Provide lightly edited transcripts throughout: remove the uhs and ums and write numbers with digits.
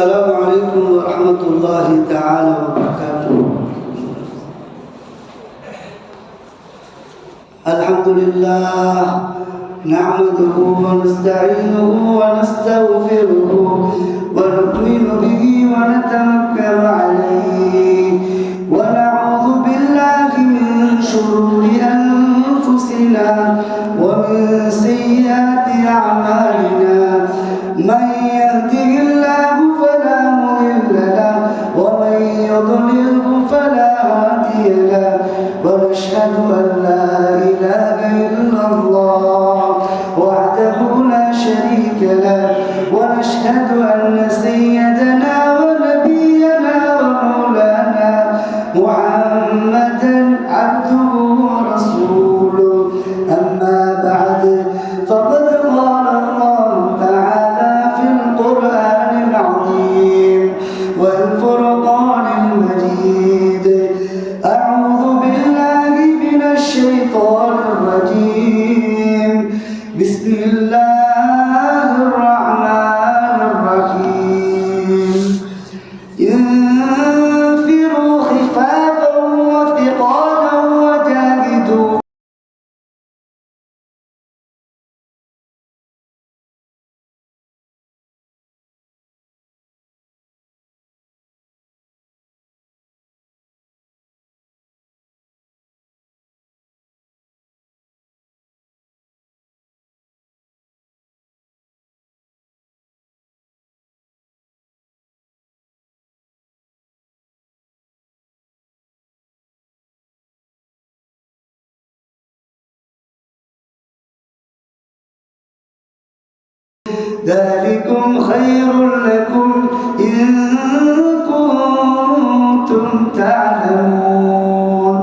السلام عليكم ورحمة الله تعالى وبركاته. الحمد لله نحمده ونستعينه ونستغفره ونؤمن به ونتوكل عليه ونعوذ بالله من شرور أنفسنا ومن سيئات أعمالنا. من يهده الله فلا مضل له ومن يضلله فلا هادي له ونشهد أن لا إله إلا الله وحده لا شريك له ونشهد أن سيدنا ونبينا ومولانا محمدا عبده ورسوله. أما بعد فقد قال الله تعالى في القرآن العظيم والفرقان المجيد: أعوذ بالله من الشيطان الرجيم. بسم الله الرحمن الرحيم. انفروا خفافا وثقالا وجاهدوا ذلكم خير لكم إن كنتم تعلمون.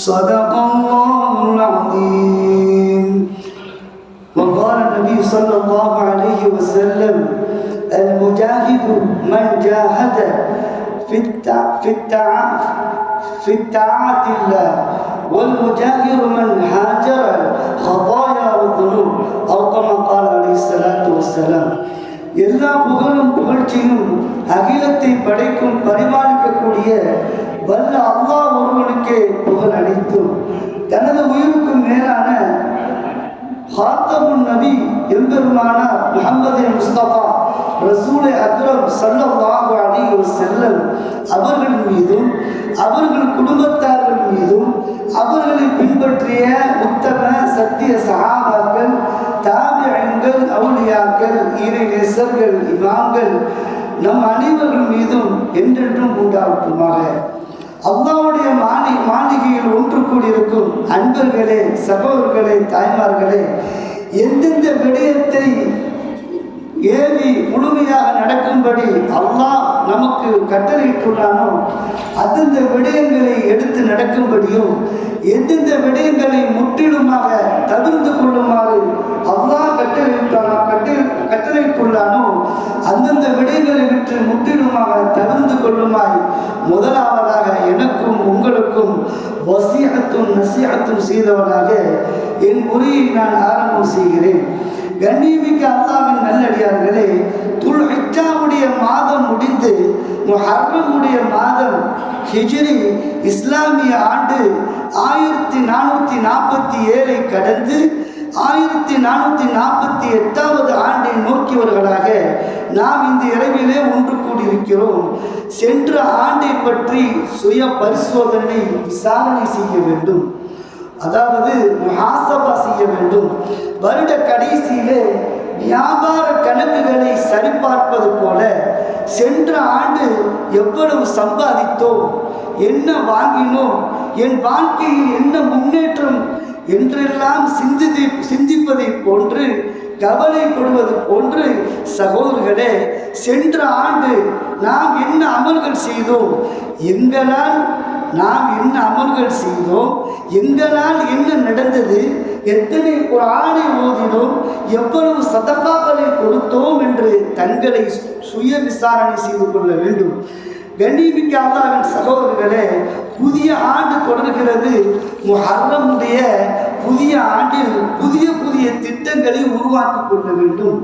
صدق الله العظيم. وقال النبي صلى الله عليه وسلم: المجاهد من جاهد في الطاعة الله والمجاهر من هاجر خطايا والذنوب أو كما قال عليه الصلاة والسلام. எல்லா புகழும் புகழ்ச்சியும் அகிலத்தை படைக்கும் பரிமாணிக்கக்கூடிய வல்ல அல்லாஹ் ஒருவனுக்கே புகழ் அளித்தும் தனது உயிருக்கும் மேலான ஹாத்தமுன் நபி எம்பெருமானார் முஹம்மது முஸ்தபா ரசூலை அக்ரம் ஸல்லல்லாஹு அலைஹி வஸல்லம் அவர்கள் மீதும் அவர்கள் குடும்பத்தார்கள் மீதும் அவர்களை பின்பற்றிய உத்தம சத்திய சஹாபாக்கள், தாபிஈன்கள், அவுலியாக்கள், இறை நேசர்கள், இமாம்கள் நம் அனைவர்கள் மீதும் என்றென்றும் உண்டாகட்டுமாக. அல்லாஹ்வுடைய மாளிகையில் ஒன்று கூடியிருக்கும் அன்பர்களே, சகோதரர்களே, தாய்மார்களே, எந்தெந்த விடயத்தை ஏவி முழுமையாக நடக்கும்படி அல்லாஹ் நமக்கு கட்டளையிட்டுள்ளானோ அந்தந்த விடயங்களை எடுத்து நடக்கும்படியும் எந்தெந்த விடயங்களை முற்றிலுமாக தவிர்த்து கொள்ளுமாறு அல்லாஹ் கட்டளையிட்டுள்ளானோ அந்தந்த விடயங்களை விட்டு முற்றிலுமாக தவிர்த்து கொள்ளுமாய் முதலாவதாக எனக்கும் உங்களுக்கும் வசியத்தும் நசியத்தும் செய்தவனாக என் உரையை நான் ஆரம்பம் செய்கிறேன். கண்ணியமிக்க அல்லாஹ்வின் நல்லடியார்களே, துல்ஹிஜ்ஜாவுடைய மாதம் முடிந்து முஹர்ரமுடைய மாதம் ஹிஜ்ரி இஸ்லாமிய ஆண்டு 1447 கடந்து 1448வது ஆண்டை நோக்கியவர்களாக நாம் இந்த இரவிலே ஒன்று கூடியிருக்கிறோம். சென்ற ஆண்டை பற்றி சுய பரிசோதனை விசாரணை செய்ய வேண்டும், அதாவது முஹாசபா செய்ய வேண்டும். வருட கடைசியிலே வியாபார கணக்குகளை சரிபார்ப்பது போல சென்ற ஆண்டு எவ்வளவு சம்பாதித்தோம், என்ன வாங்கினோம், என் வாழ்க்கையில் என்ன முன்னேற்றம் என்றெல்லாம் சிந்திப்பதை போன்று கவலைப்படுவது போன்று சகோதரர்களே, சென்ற ஆண்டு நாம் என்ன அமல்கள் செய்தோம், எங்களால் நாம் என்ன அமல்கள் செய்தோம், எங்களால் என்ன நடந்தது, எத்தனை குர்ஆனை ஓதினோம், எவ்வளவு சதகாக்களை கொடுத்தோம் என்று தங்களை சுய விசாரணை செய்து கொள்ள வேண்டும். கண்ணியமிக்க அல்லாஹ்வின் சகோதரர்களே, புதிய ஆண்டு தொடர்கிறது. முஹர்ரமுடைய புதிய ஆண்டில் புதிய புதிய திட்டங்களை உருவாக்கி கொள்ள வேண்டும்.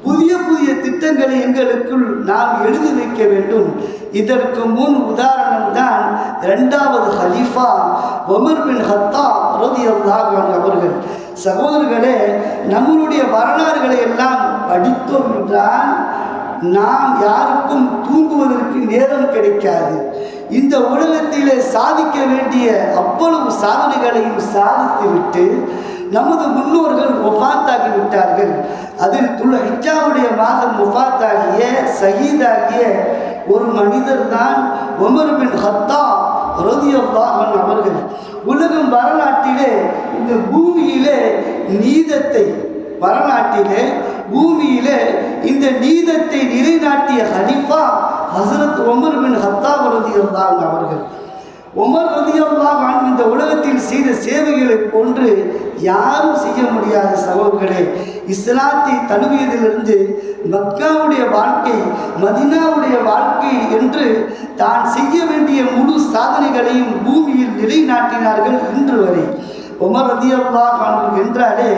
புதிய புதிய திட்டங்களை எங்களுக்குள் நாம் எழுதி வைக்க வேண்டும். இதற்கு முன் உதாரணம்தான் இரண்டாவது ஹலீஃபா உமர் பின் கத்தாப் ரலியல்லாஹு அன்ஹு அவர்கள். சகோதரர்களே, நம்மளுடைய வரலாறுகளை எல்லாம் படித்தோம் என்றால் நாம் யாருக்கும் தூங்குவதற்கு நேரம் கிடைக்காது. இந்த உலகத்திலே சாதிக்க வேண்டிய அவ்வளவு சாதனைகளையும் சாதித்துவிட்டு நமது முன்னோர்கள் வஃபாத்தாகி விட்டார்கள். அதில் துல்ஹிஜ்ஜாவுடைய மாதம் வஃபாத்தாகிய ஷஹீதாகிய ஒரு மனிதர் தான் உமர் பின் கத்தாப் ரலியல்லாஹு அன்ஹு அவர்கள். உலகம் வரலாற்றிலே இந்த பூமியிலே நீதத்தை வரலாற்றிலே பூமியிலே இந்த நீதத்தை நிலைநாட்டிய ஹலீஃபா ஹஸரத் உமர் பின் கத்தாப் ரலியல்லாஹு அன்ஹு அவர்கள். உமர் ரலியல்லாஹு அன்ஹு இந்த உலகத்தில் செய்த சேவைகளை போன்று யாரும் செய்ய முடியாத சகோதரர்களே. இஸ்லாத்தை தழுவியதிலிருந்து மக்காவுடைய வாழ்க்கை, மதீனாவுடைய வாழ்க்கை என்று தான் செய்ய வேண்டிய முழு சாதனைகளையும் பூமியில் நிலைநாட்டினார்கள் இன்று வரை. உமர் ரலியல்லாஹு அன்ஹு என்றாலே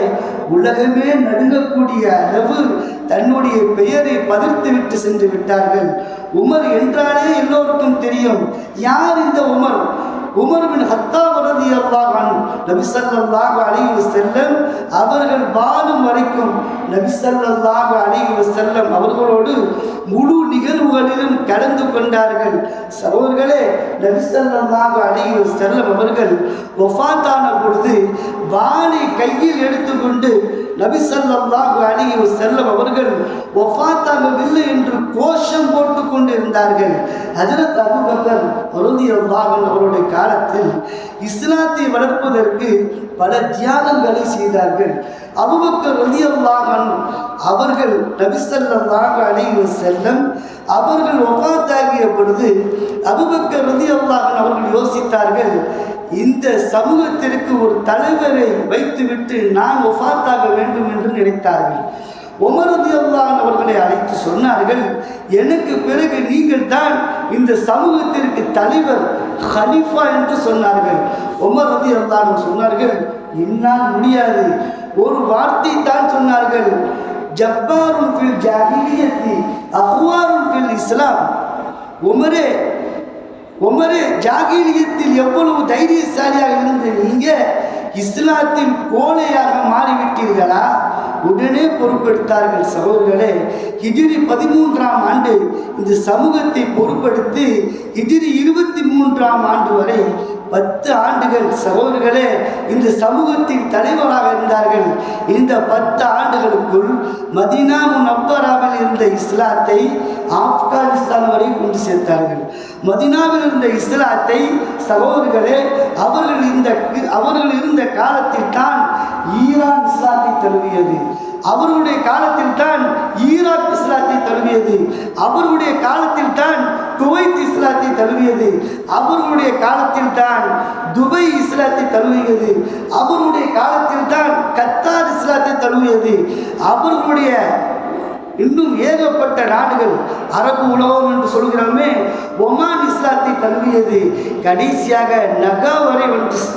உலகமே நடுங்கக்கூடிய அளவு தன்னுடைய பெயரை பதிர்த்துவிட்டு சென்று விட்டார்கள். உமர் என்றாலே எல்லோருக்கும் தெரியும். யார் இந்த உமர்? உமர் பின் கத்தாப் ரலியல்லாஹு அன்ஹு நபி ஸல்லல்லாஹு அலைஹி வஸல்லம் அவர்கள் வாழும் வரைக்கும் நபி ஸல்லல்லாஹு அலைஹி வஸல்லம் அவர்களோடு முழு நிகழ்வுகளிலும் கலந்து கொண்டார்கள். சகோதரர்களே, நபி ஸல்லல்லாஹு அலைஹி வஸல்லம் அவர்கள் வஃபாத்தான பொழுது வாளை கையில் எடுத்துக்கொண்டு நபி ஸல்லல்லாஹு அலைஹி வஸல்லம் அவர்கள் வஃபாத்தாகவில்லை என்று கோஷம் போட்டுக் கொண்டு இருந்தார்கள். ஹஜ்ரத் அபூபக்கர் ரலியல்லாஹு அன்ஹு அவருடைய காலத்தில் இஸ்லாத்தை வளர்ப்பதற்கு பல தியாகங்களை செய்தார்கள். அபூபக்கர் ரலியல்லாஹு அன்ஹு அவர்கள் நபி ஸல்லல்லாஹு அலைஹி வஸல்லம் அவர்கள் வஃபாத்தாகிய பொழுது அபூபக்கர் ரலியல்லாஹு அன்ஹு அவர்கள் யோசித்தார்கள், இந்த சமூகத்திற்கு ஒரு தலைவரை வைத்துவிட்டு நான் வஃபாத்தாக வேண்டும் என்று நினைத்தார்கள். உமர் ரலியல்லாஹு அன்ஹு அவர்களை அழைத்து சொன்னார்கள், எனக்கு பிறகு நீங்கள் தான் இந்த சமூகத்திற்கு தலைவர், ஹலீஃபா என்று சொன்னார்கள். உமர் ரலியல்லாஹு அன்ஹு சொன்னார்கள், என்னால் முடியாது. ஒரு வார்த்தை தான் சொன்னார்கள், ஜப்பாருன் ஃபில் ஜாஹிலியத்தி அஹ்வாருன் ஃபில் இஸ்லாம். உமரே, ஜாகிலியத்தில் எவ்வளவு தைரியசாலியாக இருந்து நீங்கள் இஸ்லாத்தின் கோழையாக மாறிவிட்டீர்களா? உடனே பொறுப்பெடுத்தார்கள். சகோதரர்களே, ஹிஜ்ரி 13ஆம் ஆண்டு இந்த சமூகத்தை பொறுப்பெடுத்து ஹிஜ்ரி 23ஆம் ஆண்டு வரை 10 ஆண்டுகள் சகோதரர்களே இந்த சமூகத்தின் தலைவராக இருந்தார்கள். இந்த 10 ஆண்டுகளுக்குள் மதீனா முனவ்வராவில் இருந்த இஸ்லாத்தை ஆப்கானிஸ்தான் வரை கொண்டு சேர்த்தார்கள். மதீனாவில் இருந்த இஸ்லாத்தை சகோதரர்களே அவர்கள் இருந்த காலத்தில் தான் ஈரான் இஸ்லாத்தை தழுவியது. அவருடைய காலத்தில் தான் ஈராக் இஸ்லாத்தை தழுவியது. அவருடைய காலத்தில் தான் குவைத் இஸ்லாத்தை தழுவியது. அவருடைய காலத்தில் தான் துபை இஸ்லாத்தை தழுவியது. அவருடைய காலத்தில் தான் கத்தார் இஸ்லாத்தை தழுவியது. அவர்களுடைய இன்னும் ஏகப்பட்ட நாடுகள், அரபு உலகம் என்று சொல்கிறோமே, ஒமான் இஸ்லாத்தை தழுவியது. கடைசியாக நகா வரை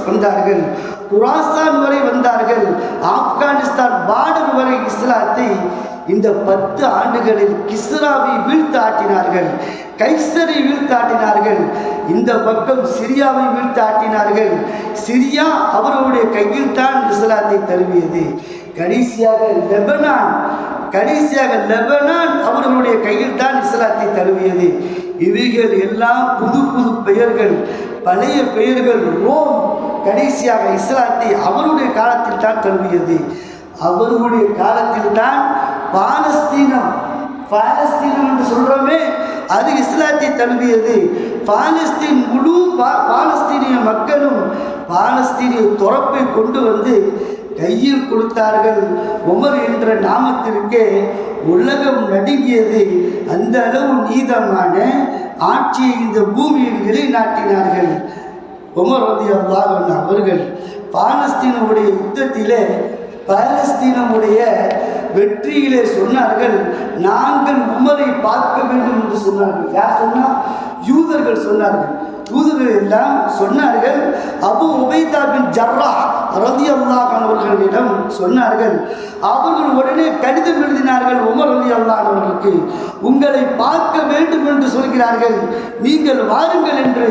வந்தார்கள், குராசான் வரை வந்தார்கள், ஆப்கானிஸ்தான் பார்டர் வரை இஸ்லாத்தை இந்த 10 ஆண்டுகளில் கிஸ்ராவை வீழ்த்தாட்டினார்கள், கைசரை வீழ்த்தாட்டினார்கள். இந்த பக்கம் சிரியாவை வீழ்த்தாட்டினார்கள். சிரியா அவர்களுடைய கையில் தான் இஸ்லாத்தை தழுவியது. கடைசியாக லெபனான் அவர்களுடைய கையில் தான் இஸ்லாத்தை தழுவியது. இவைகள் எல்லாம் புது புது பெயர்கள், பழைய பெயர்கள். ரோம் கடைசியாக இஸ்லாத்தை அவருடைய காலத்தில் தான் தழுவியது. அவர்களுடைய காலத்தில் தான் பாலஸ்தீனம் என்று சொல்கிறோமே, அது இஸ்லாத்தை தழுவியது. பாலஸ்தீன் முழு பாலஸ்தீனிய மக்களும் பாலஸ்தீனிய துறப்பை கொண்டு வந்து கையில் கொடுத்தார்கள். உமர் என்ற நாமத்திற்கே உலகம் நடுங்கியது. அந்த அளவு நீதமான ஆட்சியை இந்த பூமியில் நிலைநாட்டினார்கள். உமர் ரலியல்லாஹு அன்ஹு அவர்கள் பாலஸ்தீனுடைய யுத்தத்திலே, பாலஸ்தீனுடைய வெற்றியிலே சொன்னார்கள், நாங்கள் உமரை பார்க்க வேண்டும் என்று சொன்னார்கள். யார் சொன்னால்? யூதர்கள் சொன்னார்கள். யூதர்கள் எல்லாம் சொன்னார்கள், அபு உபைதா பின் ஜர்ராஹ் ரலியல்லாஹு அன்ஹு அவர்களிடம் சொன்னார்கள். அவர்கள் உடனே கடிதம் எழுதினார்கள் உமர் ரலியல்லாஹு அன்ஹு அவர்களுக்கு. உங்களை பார்க்க வேண்டும் என்று சொல்கிறார்கள், நீங்கள் வாருங்கள் என்று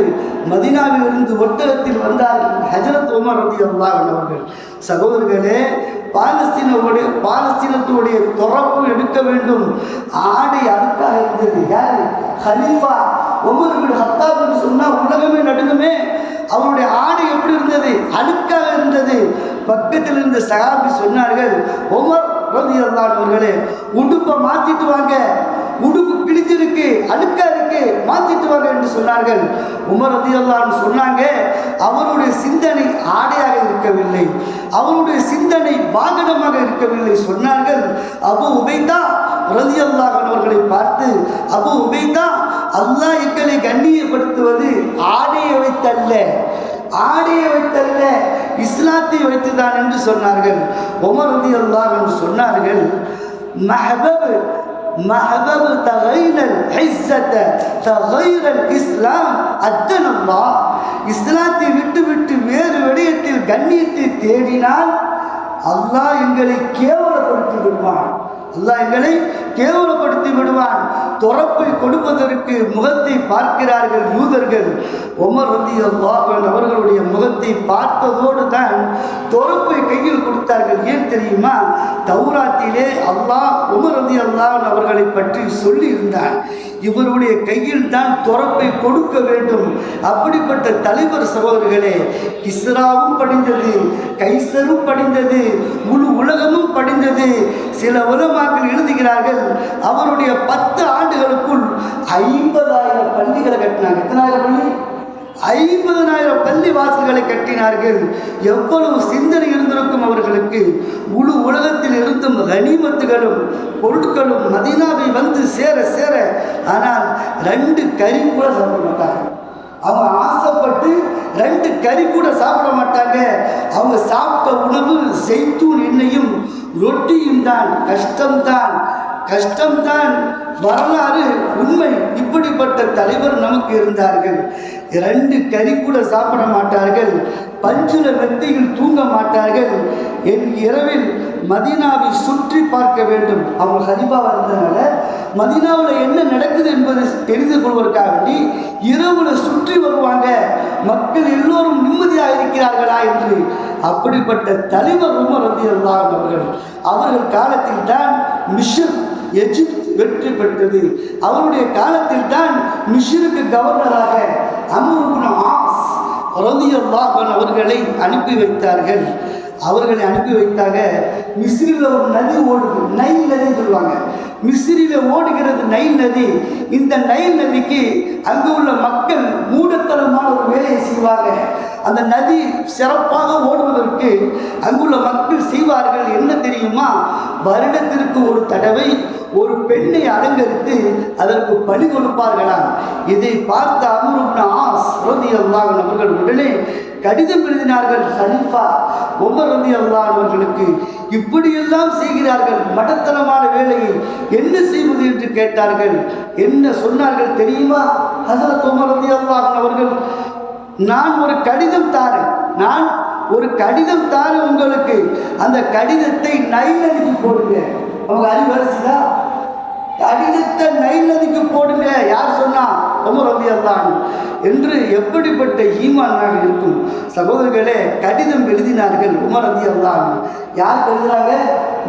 மதீனாவில் இருந்து ஒட்டகத்தில் வந்தார்கள் ஹஜ்ரத் உமர் ரலியல்லாஹு அன்ஹு அவர்கள். சகோதரர்களே, பாலஸ்தீனத்துடைய துறப்பு எடுக்க வேண்டும். ஆடை அதுக்காக இருந்தது. யாரு? ஹலீஃபா உமர் இப்னு ஹத்தாப் என்று சொன்னால் உலகமே நடுங்குமே. அவருடைய ஆடை எப்படி இருந்தது? அழுக்காக இருந்தது. பக்கத்தில் இருந்த சஹாபி சொன்னார்கள், உமர் ரலியல்லாஹு அன்ஹு அவர்களே, உடுப்பை மாற்றிட்டு வாங்க, உடுப்பு கிழிச்சிருக்கு, அழுக்கா இருக்கு, மாற்றிட்டு வாங்க என்று சொன்னார்கள். உமர் ரலியல்லாஹு அன்ஹு சொன்னாங்க, அவருடைய சிந்தனை ஆடையாக இருக்கவில்லை, அவருடைய சிந்தனை வாகனமாக இருக்கவில்லை. சொன்னார்கள், அபு உபைதா ரலியல்லாஹு அன்ஹு அவர்களை பார்த்து, அபு உபைதா, அல்லாஹ் எங்களை கண்ணியப்படுத்துவது ஆடையை வைத்தல்ல, ஆடையை வைத்தல்ல, இஸ்லாத்தை வைத்துதான் என்று சொன்னார்கள். உமர் ரலியல்லாஹு அன்ஹு சொன்னார்கள், மஹபப் தகைரல் இஸ்ஸத தகைரல் இஸ்லாம் அத்தனல்லாஹ். இஸ்லாத்தை விட்டு வேறு விடயத்தில் கண்ணியத்தை தேடினால் அல்லாஹ் எங்களை கேவலப்படுத்தி விடுவான், அல்லாஹ் எங்களை கேவலப்படுத்தி விடுவான். துறப்பை கொடுப்பதற்கு முகத்தை பார்க்கிறார்கள் யூதர்கள். உமர் ரலியல்லாஹு அன்ஹு அவர்களுடைய முகத்தை பார்த்ததோடு தான் துறப்பை கையில் கொடுத்தார்கள். ஏன் தெரியுமா? தௌராத்திலே அல்லாஹ் உமர் ரலியல்லாஹு அன்ஹு அவர்களை பற்றி சொல்லி இருந்தான், இவருடைய கையில் தான் துறப்பை கொடுக்க வேண்டும். அப்படிப்பட்ட தலைவர் சகோதரர்களே, கிஸ்ராவும் படிந்தது, கைசரும் படிந்தது, முழு உலகமும் படிந்தது. சில உலமாக்கள் எழுதுகிறார்கள், அவருடைய 10 ஆண்டுகளுக்குள் 50,000 பள்ளிகளை கட்டினாங்க. எத்தனாயிரம் பள்ளி? 50,000 பள்ளி வாசல்களை கட்டினார்கள். எவ்வளவு சிந்தனை இருந்திருக்கும் அவர்களுக்கு! முழு உலகத்தில் இருந்தும் கனிமத்துகளும் பொருட்களும் மதீனாவை வந்து சேர சேர, ஆனால் 2 கறி கூட சாப்பிட மாட்டாங்க. அவங்க ஆசைப்பட்டு 2 கறி கூட சாப்பிட மாட்டாங்க. அவங்க சாப்பிட்ட உணவு செய்தூன் எண்ணெயும் ரொட்டியும் தான். கஷ்டம்தான், கஷ்டம்தான். வரலாறு உண்மை. இப்படிப்பட்ட தலைவர் நமக்கு இருந்தார்கள். 2 கறி கூட சாப்பிட மாட்டார்கள். பஞ்சுல மெத்தையில் தூங்க மாட்டார்கள். என் இரவில் மதீனாவை சுற்றி பார்க்க வேண்டும். அவங்க ஹலீஃபாவாக இருந்ததுனால மதீனாவில் என்ன நடக்குது என்பதை தெரிந்து கொள்வதற்காக வேண்டி இரவுல சுற்றி வருவாங்க, மக்கள் எல்லோரும் நிம்மதியாக இருக்கிறார்களா என்று. அப்படிப்பட்ட தலைவர் உமர் ரலியல்லாஹு அன்ஹு அவர்கள். அவர்கள் காலத்தில் தான் மிஸ்ர், எகிப்து வெற்றி பெற்றது. அவருடைய காலத்தில் தான் மிஸ்ருக்கு கவர்னராக அம்ர் இப்னு ஆஸ் ரலியல்லாஹு அன்ஹு அவர்களை அனுப்பி வைத்தார்கள். அவர்களை அனுப்பி வைத்தாங்க. மிஸ்ரில் ஒரு நதி ஓடுது, நைல் நதி சொல்லுவாங்க. மிஸ்ரில் ஓடுகிறது நைல் நதி. இந்த நைல் நதிக்கு அங்கு உள்ள மக்கள் மூடத்தனமான ஒரு வேலையை செய்வாங்க. அந்த நதி சிறப்பாக ஓடுவதற்கு அங்குள்ள மக்கள் செய்வார்கள் என்ன தெரியுமா? வருடத்திற்கு ஒரு தடவை ஒரு பெண்ணை அலங்கரித்து அதற்கு பலி கொடுப்பார்களாம். இதை பார்த்த அம்ர் இப்னு ஆஸ் ரலியல்லாஹு அன்ஹு அவர்கள் உடனே கடிதம் எழுதினார்கள் ஹலீஃபா உமர் ரலியல்லாஹு அன்ஹு அவர்களுக்கு. இப்படியெல்லாம் செய்கிறார்கள், மடத்தனமான வேலையை என்ன செய்வது என்று கேட்டார்கள். என்ன சொன்னார்கள் தெரியுமா? ஹஸரத் உமர் ரலியல்லாஹு அன்ஹு அவர்கள், நான் ஒரு கடிதம் தாரேன், நான் ஒரு கடிதம் தாரேன் உங்களுக்கு. அந்த கடிதத்தை நைல் நதிக்கு போடுங்க. அவங்க அறிவு வரிசைதா? கடிதத்தை நைல் நதிக்கு போடுங்க. யார் சொன்னா? உமர் ரலியல்லாஹு அன்ஹு என்று. எப்படிப்பட்ட ஈமானாக இருக்கும் சகோதரர்களே! கடிதம் எழுதினார்கள் உமர் ரலியல்லாஹு அன்ஹு. யாருக்கு எழுதுறாங்க?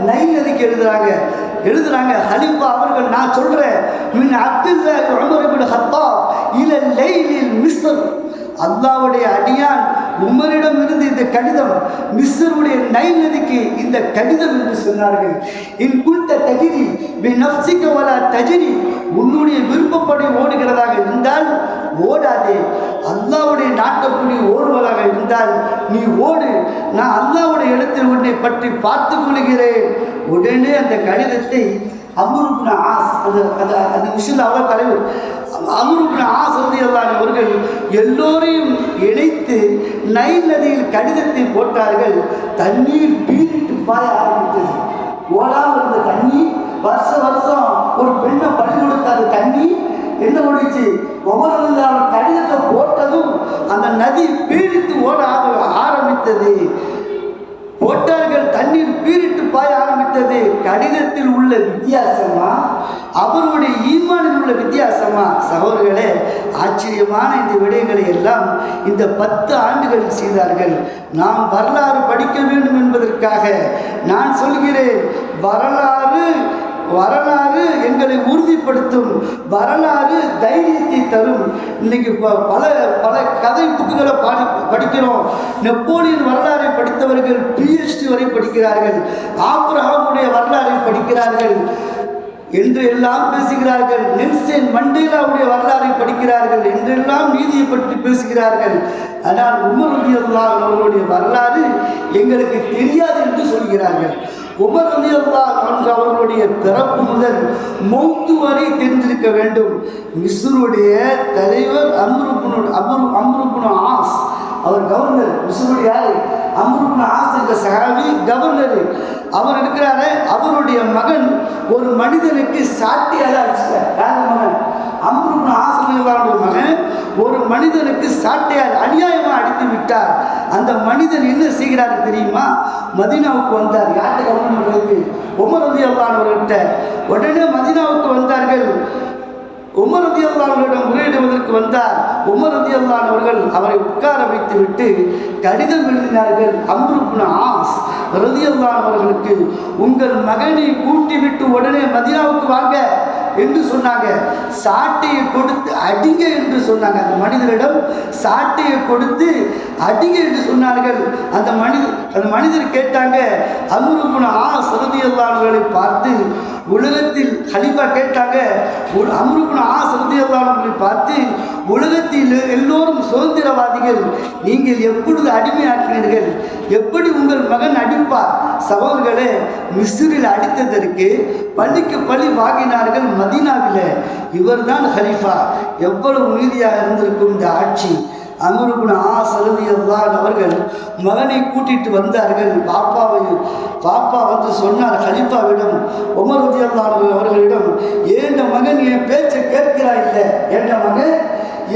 நைல் நதிக்கு எழுதுறாங்க. ஹலீஃபா அவர்கள், நான் சொல்றேன், மின் அப்துல்லாஹ் உமர் இப்னு ஹத்தாப் இல லைலில் மிஸ்ர். அல்லாஹ்வுடைய அடியான் உமரிடம் இருந்து இந்த கடிதம் மிஸ்ருடைய நைல் நதிக்கு இந்த கடிதம் என்று சொன்னார்கள். இன் குல்த தஜ்ரி பி நஃப்ஸிக வலா தஜ்ரி, உன்னுடைய விருப்பப்படி ஓடுகிறதாக இருந்தால் ஓடாதே. அல்லாஹ்வுடைய நாட்டப்படி ஓடுவதாக இருந்தால் நீ ஓடு. நான் அல்லாஹ்வுடைய இடத்தில் உன்னை பற்றி பார்த்து கொள்கிறேன். உடனே அந்த கடிதத்தை அம்ர் இப்னு ஆஸ், அந்த விஷயம் அவர் தலைவர் அம்ர் இப்னு ஆஸ் ரலியல்லாஹு அன்ஹு அவர்கள் எல்லோரையும் இணைத்து நைல் நதியில் கடிதத்தை போட்டார்கள். தண்ணீர் பீரிட்டு பாய ஆரம்பித்தது. ஓடாமல் இருந்த தண்ணி வருஷம் ஒரு பெண்ணை பலி கொடுத்த தண்ணி என்ன ஓடிச்சு? உமர் ரலியல்லாஹு அன்ஹு கடிதத்தை போட்டதும் அந்த நதி பீரிட்டு ஓட ஆரம்பித்தது. போட்டார்கள். தண்ணீர் பீரிட்டு பாய ஆரம்பித்தது. கடிதத்தில் உள்ள வித்தியாசமா, அவருடைய ஈமானில் உள்ள வித்தியாசமா? சகோதரர்களே, ஆச்சரியமான இந்த விடயங்களை எல்லாம் இந்த 10 ஆண்டுகளில் செய்தார்கள். நாம் வரலாறு படிக்க வேண்டும் என்பதற்காக நான் சொல்கிறேன், வரலாறு எங்களை உறுதிப்படுத்தும், வரலாறு தைரியத்தை தரும். இன்னைக்கு பல கதை புக்குகளை படிக்கிறோம். நெப்போலியன் வரலாறை படித்தவர்கள் PhD வரை படிக்கிறார்கள். ஆப்ரஹாமுடைய வரலாறை படிக்கிறார்கள் என்று எல்லாம் பேசுகிறார்கள். நெல்சன் மண்டேலாவுடைய வரலாறை படிக்கிறார்கள் என்றெல்லாம் நீதியை பற்றி பேசுகிறார்கள். ஆனால் உமர் ரலியல்லாஹு அவர்களுடைய வரலாறு எங்களுக்கு தெரியாது என்று சொல்கிறார்கள். உமர் ரலியல்லாஹு அன்ஹு அவர்களுடைய பிறப்பு முதல் மௌத்து வரை தெரிந்திருக்க வேண்டும். மிஸ்ருடைய தலைவர் அம்ரு இப்னு ஆஸ், அவர் கவர்னர். மிஸ்ருடைய அம்ரு இப்னு ஆஸ் என்ற சஹாபி கவர்னர். அவர் இருக்கிறாரு. அவருடைய மகன் ஒரு மனிதனுக்கு சாட்டையால் அடிச்சிட்டார். யார் மகன்? அம்ரு இப்னு ஆஸ் ரலியல்லாஹு மகன் ஒரு மனிதனுக்கு சாட்டையால் அநியாயமாக அடித்து விட்டார். அந்த மனிதன் என்ன செய்கிறார் தெரியுமா? மதீனாவுக்கு வந்தார். யார்கிட்ட கவனம் பண்ணுறதுக்கு? உமர் ரலியல்லாஹு அவர்கிட்ட. உடனே மதீனாவுக்கு வந்தார்கள். உமர் ரலியல்லாஹு அவர்களிடம் முறையிடுவதற்கு வந்தார். உமர் ரலியல்லாஹு அவர்கள் அவரை உட்கார வைத்து விட்டு கடிதம் எழுதினார்கள். அம்ரு இப்னு ஆஸ் ரலியல்லாஹு அவர்களுக்கு, உங்கள் மகனை கூட்டிவிட்டு உடனே மதீனாவுக்கு வாங்க என்று சொன்னாங்க. சாட்டையை கொடுத்து அடிங்க என்று சொன்னாங்க. அந்த மனிதரிடம் சாட்டையை கொடுத்து அடிங்க என்று சொன்னார்கள். அந்த மனிதர் கேட்டாங்க. அம்ரு இப்னு ஆஸ் ரலியல்லாஹு அவர்களை பார்த்து உலகத்தில் ஹலீஃபா கேட்டாங்க. அம்ரு இப்னு ஆஸ் ரலியல்லாஹு அவர்களை பார்த்து, உலகத்தில் எல்லோரும் சுதந்திரவாதிகள், நீங்கள் எப்பொழுது அடிமையாக்கினீர்கள்? எப்படி உங்கள் மகன் அடிப்பார்? சகோதரர்களே, மிஸ்ரில் அடித்ததற்கு பள்ளிக்கு பள்ளி வாங்கினார்கள் மதீனாவில். இவர்தான் ஹலீஃபா. எவ்வளவு நீதியாக இருந்திருக்கும் இந்த ஆட்சி. அம்ரு இப்னு ஆஸ் ரலியல்லாஹு அவர்கள் மகனை கூட்டிட்டு வந்தார்கள். பாப்பா வந்து சொன்னார் ஹலீஃபாவிடம், உமர் ரலியல்லாஹு அவர்களிடம், ஏண்ட மகன் என் பேச்சை கேட்கிறா இல்லை, ஏண்ட மகன்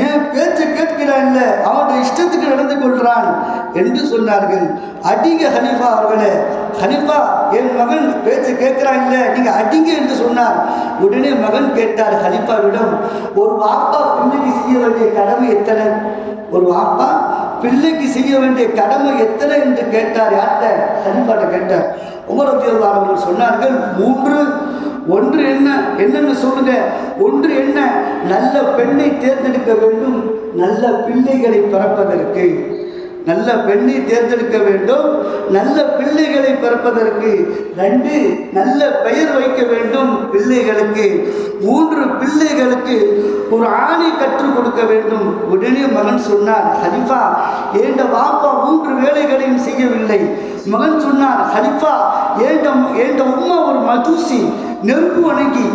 என் பேச்சை கேட்கிறா இல்லை, அவனுடைய இஷ்டத்துக்கு நடந்து கொள்கிறான் என்று சொன்னார்கள். அடிங்க ஹலீஃபா அவர்களே, ஹலீஃபா என் மகன் பேச்சை கேட்கிறா இல்லை, நீங்கள் அடிங்க என்று சொன்னார். உடனே மகன் கேட்டார் ஹலீஃபாவிடம், ஒரு வாப்பா பிள்ளைக்கு செய்ய வேண்டிய கடமை எத்தனை? ஒரு வாப்பா பிள்ளைக்கு செய்ய வேண்டிய கடமை எத்தனை என்று கேட்டார். யார்கிட்ட? ஹலீஃபாட்ட கேட்டார். உமர் ரலியல்லாஹு அவர்கள் சொன்னார்கள், 3. ஒன்று என்னன்னு சொல்லுங்க. ஒன்று என்ன? நல்ல பெண்ணை தேர்ந்தெடுக்க வேண்டும், நல்ல பிள்ளைகளை பிறப்பதற்கு. நல்ல பெண்ணை தேர்ந்தெடுக்க வேண்டும், நல்ல பிள்ளைகளை பிறப்பதற்கு. 2, நல்ல பெயர் வைக்க வேண்டும் பிள்ளைகளுக்கு. 3, பிள்ளைகளுக்கு ஒரு ஆணை கற்றுக் கொடுக்க வேண்டும். உடனே மகன் சொன்னார், ஹலீஃபா ஏண்ட வாப்பா 3 வேலைகளையும் செய்யவில்லை. மகன் சொன்னார், ஹலீஃபா ஏண்ட உம்மா ஒரு மஜூசி, நெருப்பு வணங்கி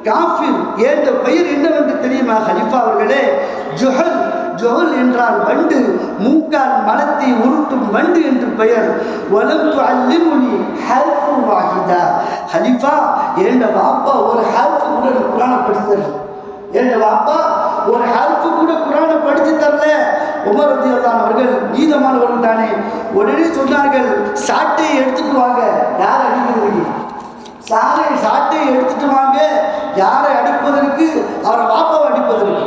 காஃபிர். ஏண்ட பெயர் என்னவென்று தெரியுமா ஹலீஃபா அவர்களே? ஜொஹல் என்றால் வண்டு, மூக்கால் மலத்தை உருட்டும் வண்டு என்று பெயர். வலம் துஅல்லிமுனி ஹர்ஃபு வாஹிதா. ஹலீஃபா ஏண்ட வாப்பா ஒரு ஹர்ஃபு கூட குர்ஆனை படிச்சு தரல. ஏண்ட வாப்பா ஒரு ஹர்ஃபு கூட குர்ஆனை படிச்சு தரல. உமர் ரலியல்லாஹு அவர்கள் நீதமானவர்கள் தானே. உடனே சொன்னார்கள், சாட்டையை எடுத்துட்டு வாங்க. யார் அடிக்கிறது? சாட்டையை எடுத்துட்டு வாங்க. யாரை அடிப்பதற்கு? அவரை வாப்பாவை அடிப்பதற்கு.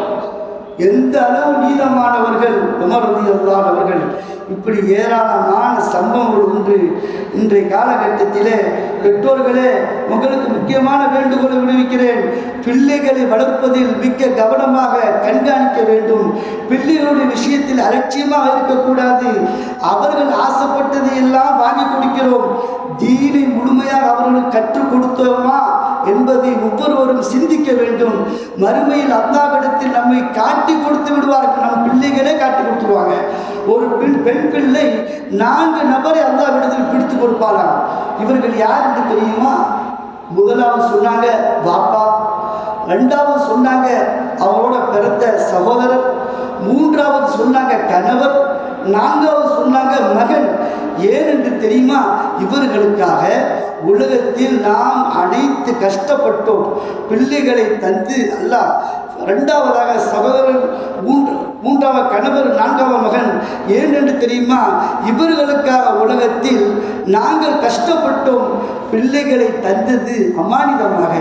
எந்த அளவு நீதமானவர்கள் உமர் ரலியல்லாஹு அவர்கள். இப்படி ஏராளமான சம்பவங்கள் உண்டு. இன்றைய காலகட்டத்திலே பெற்றோர்களே, உங்களுக்கு முக்கியமான வேண்டுகோளை விடுவிக்கிறேன். பிள்ளைகளை வளர்ப்பதில் மிக்க கவனமாக கண்காணிக்க வேண்டும். பிள்ளைகளுடைய விஷயத்தில் அலட்சியமாக இருக்கக்கூடாது. அவர்கள் ஆசைப்பட்டதை எல்லாம் வாங்கி கொடுக்கிறோம். தீனை முழுமையாக அவர்களுக்கு கற்றுக் கொடுத்தோமா என்பதை ஒவ்வொருவரும் சிந்திக்க வேண்டும். மறுமையில் அல்லாஹ்விடத்தில் நம்மை காட்டி கொடுத்து விடுவார்கள். நம் பிள்ளைகளே காட்டி கொடுத்துருவாங்க. ஒரு பெண் பிள்ளை 4 நபரை அல்லாஹ்விடத்தில் பிடித்து கொடுப்பாராம். இவர்கள் யார் என்று தெரியுமா? முதலாவது சொன்னாங்க வாப்பா, 2வது சொன்னாங்க அவரோட பிறந்த சகோதரர், 3வது சொன்னாங்க கணவர், 4வது சொன்னாங்க மகன். ஏன் என்று தெரியுமா? இவர்களுக்காக உலகத்தில் நாம் அனைத்து கஷ்டப்பட்டோம். பிள்ளைகளை தந்து அல்லாஹ் 2வதாக சகோதரர், மூன்றாவது கணவர், நான்காவது மகன். ஏன் என்று தெரியுமா? இவர்களுக்காக உலகத்தில் நாங்கள் கஷ்டப்பட்டோம். பிள்ளைகளை தந்தது அமானிதமாக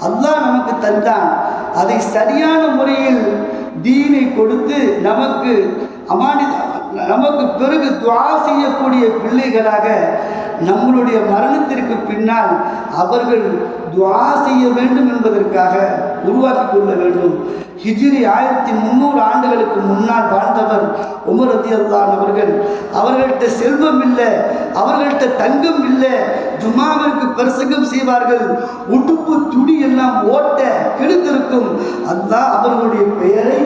அல்லாஹ் நமக்கு தந்தான். அதை சரியான முறையில் தீனை கொடுத்து நமக்கு பிறகு துஆ செய்யக்கூடிய பிள்ளைகளாக நம்மளுடைய மரணத்திற்கு பின்னால் அவர்கள் துஆ செய்ய வேண்டும் என்பதற்காக உருவாக்கி கொள்ள வேண்டும். ஹிஜ்ரி 1300 ஆண்டுகளுக்கு முன்னால் வாழ்ந்தவர் உமர் ரலியல்லாஹு அவர்கள். அவர்கள்ட்ட செல்வம் இல்லை, அவர்கள்ட்ட தங்கம் இல்லை, ஜும்மாவிற்கு பிரசங்கம் செய்வார்கள், உடுப்பு துணி எல்லாம் ஓட்ட கிழிந்திருக்கும். அல்லாஹ் அவர்களுடைய பெயரை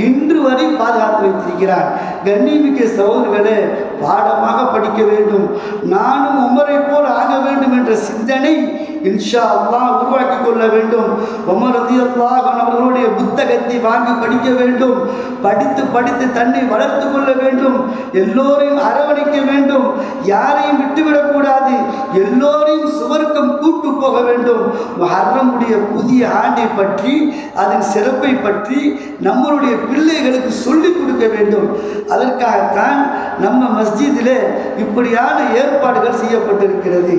இன்று வரை பாதுகாத்து வைத்திருக்கிறார். கண்ணியமிக்க சகோதரர்களே, பாடமாக படிக்க வேண்டும். நானும் உமரை போல் ஆக வேண்டும் என்ற சிந்தனை இன்ஷா அல்லாஹ் உருவாக்கி கொள்ள வேண்டும். உமர் ரலியல்லாஹு அவர்களுடைய புத்தகத்தை வாங்கி படிக்க வேண்டும். படித்து தன்னை வளர்த்து கொள்ள வேண்டும். எல்லோரையும் அரவணைக்க வேண்டும். யாரையும் விட்டுவிடக்கூடாது. எல்லோரையும் சுவர்க்கம் கூட்டு போக வேண்டும். முஹர்ரமுடைய புதிய ஆண்டை பற்றி, அதன் சிறப்பை பற்றி நம்மளுடைய பிள்ளைகளுக்கு சொல்லிக் கொடுக்க வேண்டும். அதற்காகத்தான் நம்ம மஸ்ஜிதில் இப்படியான ஏற்பாடுகள் செய்யப்பட்டிருக்கிறது.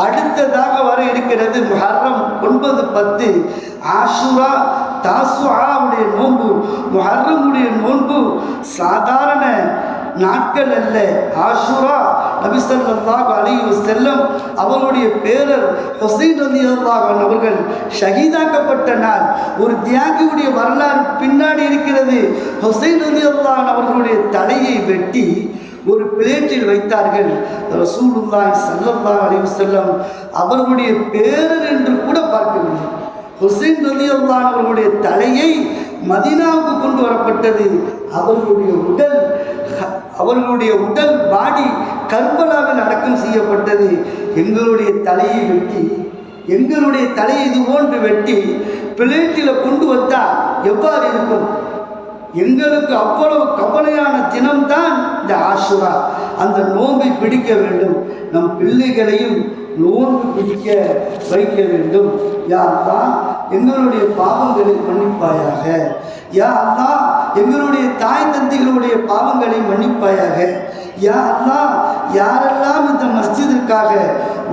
அடுத்ததாக வர இருக்கிறது முஹர்ரம் 9, 10 ஆஷுரா, தாசுஆவுடைய நோன்பு. முஹர்ரமுடைய நோன்பு சாதாரண நாட்கள் அல்ல. ஆஷுரா நபி ஸல்லல்லாஹு அலைஹி வஸல்லம் அவருடைய பேரர் ஹுசைன் ரலியல்லாஹு அன்ஹு அவர்கள் ஷஹீதாக்கப்பட்ட நாள். ஒரு தியாகியுடைய வரலாறு பின்னாடி இருக்கிறது. ஹுசைன் ரலியல்லாஹு அன்ஹு அவர்களுடைய தலையை வெட்டி ஒரு பிளேட்டில் வைத்தார்கள். ரசூலுல்லாஹி ஸல்லல்லாஹு அலைஹி வஸல்லம் அவர்களுடைய பேரர் என்று கூட பார்க்கவில்லை. ஹுசைன் ரலியல்லாஹு அன்ஹு அவர்களுடைய தலையை மதீனாவுக்கு கொண்டு வரப்பட்டது. அவர்களுடைய உடல் பாடி கர்பலாவில் அடக்கம் செய்யப்பட்டது. எங்களுடைய தலையை இது போன்று வெட்டி பிளேட்டில் கொண்டு வந்தால் எவ்வாறு இருக்கும்? எங்களுக்கு அவ்வளவு கவலையான தினம்தான் இந்த ஆஷுரா. அந்த நோன்பை பிடிக்க வேண்டும். நம் பிள்ளைகளையும் நோன்பு பிடிக்க வைக்க வேண்டும். யா அல்லாஹ் எங்களுடைய பாவங்களை மன்னிப்பாயாக. யா அல்லாஹ் எங்களுடைய தாய் தந்தைகளுடைய பாவங்களை மன்னிப்பாயாக. யா அல்லாஹ் யாரெல்லாம் இந்த மஸ்ஜிதிற்காக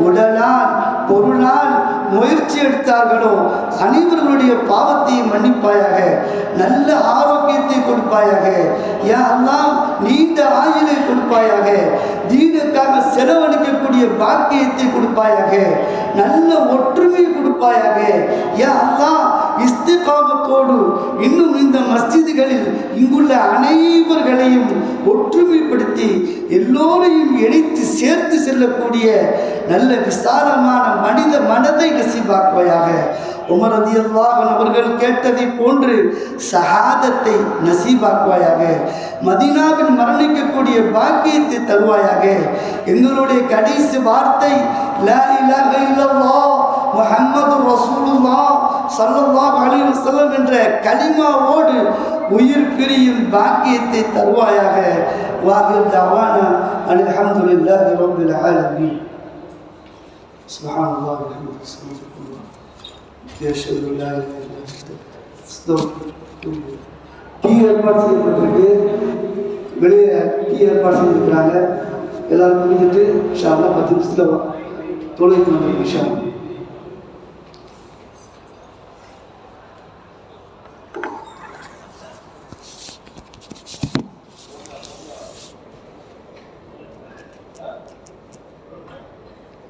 உடலால் பொருளால் முயற்சி எடுத்தார்களோ அனைவர்களுடைய பாவத்தை மன்னிப்பாயாக. நல்ல ஆரோக்கியத்தை கொடுப்பாயாக. யா அல்லாஹ் நீண்ட ஆயுளை கொடுப்பாயாக. தீனுக்காக செலவழிக்கக்கூடிய பாக்கியத்தை கொடுப்பாயாக. நல்ல ஒற்றுமை கொடுப்பாயாக. யா அல்லாஹ் இஸ்திகாமத்தோடு இன்னும் இந்த மஸ்ஜிதுகளில் இங்குள்ள அனைவர்களையும் ஒற்றுமைப்படுத்தி எல்லோரையும் இணைத்து சேர்த்து செல்லக்கூடிய நல்ல விசாலமான மனித மனதை நசீபாக்குவாயாக. உமர் ரலியல்லாஹு அன்ஹு அவர்கள் கேட்டதை போன்று ஷஹாதத்தை நசீபாக்குவாயாக. மதீனாவில் மரணிக்கக்கூடிய பாக்கியத்தை தருவாயாக. எங்களுடைய கடைசி வார்த்தை லா இலாஹ இல்லல்லாஹ் முஹம்மதுர் ரசூலுல்லாஹ் ஸல்லல்லாஹு அலைஹி வஸல்லம் என்ற கலிமாவோடு உயிர் பிரியும் பாக்கியத்தை தருவாயாக. வாஹிர் தஅவானா அல்ஹம்துலில்லாஹி ரப்பில் ஆலமீன். சுப்ஹானல்லாஹ் வல்ஹம்துலில்லாஹ் யஷ்ஹது அல்லா இலாஹா இல்லல்லாஹ். டீ ஏற்பாடு செய்யப்பட்டிருக்கு. வெளியே டீ ஏற்பாடு செய்திருக்கிறாங்க. எல்லாரும் முடிஞ்சிட்டு இன்ஷா அல்லாஹ் 10 நிமிஷத்தில் தொழுகைக்கு வந்து இன்ஷா அல்லாஹ்